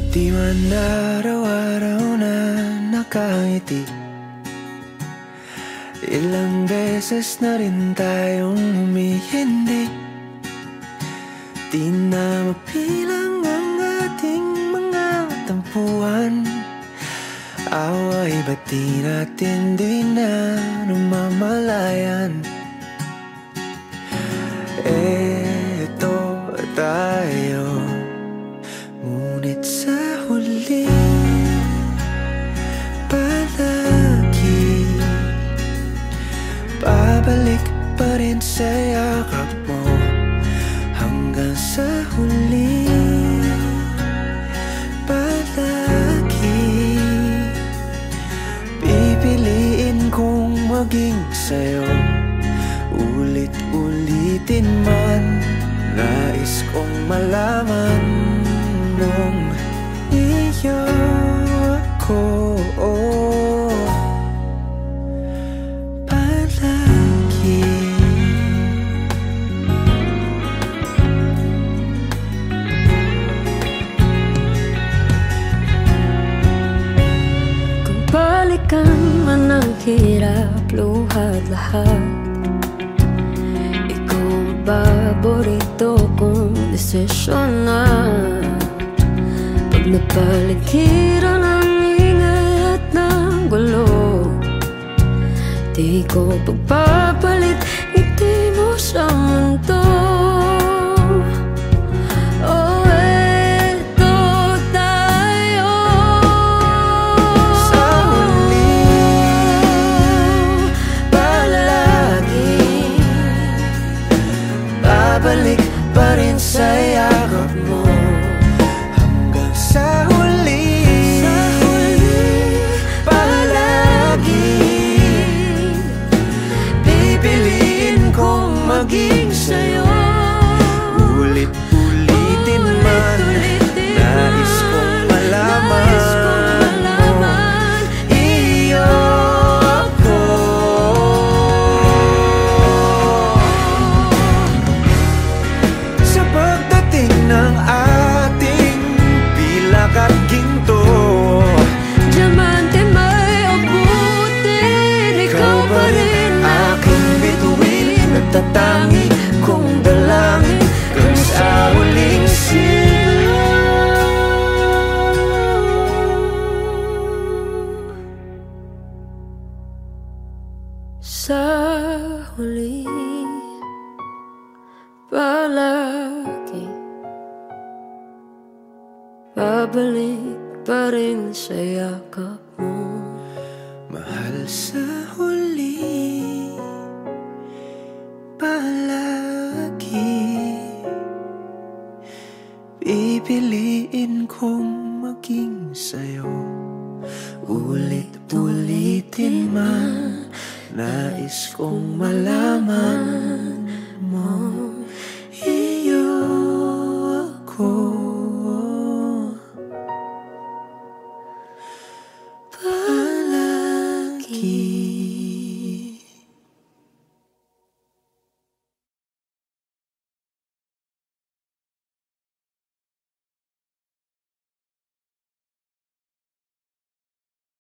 Di man araw-araw na nakangiti, ilang beses na rin tayong humihindi. Di na mapilang ang ating mga tampuhan. Away ba't di natin di na namamalayan? Eto tayo, ngunit sa huli palagi babalik pa rin sa yakap mo. Hanggang sa huli palagi pipiliin kong maging sa'yo. Ulit-ulitin man, nais kong malaman nung iyo ako palagi. Kung balikan man ang hirap, luhat lahat, paborito kong desisyon na. Pag napaligiran ang ingay at ng gulo, di ko pagpapalit ngiti mo sa mundo. Oh, eto tayo sa huli palagi babalik pa rin sa yakap mo. Hanggang sa huli palagi pipiliin kong maging sa'yo. Ulit-ulitin man, nais kong malaman iyo ako. Sa pagdating ng ating pilak at ginto, diamante may abutin, ikaw pa rin aking bituin, nagtatangi kong dalangin kung sa huling sigaw. Sa huli palagi babalik pa rin sa yakap mo. Mahal, sa huli palagi pipiliin kong maging sa'yo. Ulit-ulitin man, nais kong malaman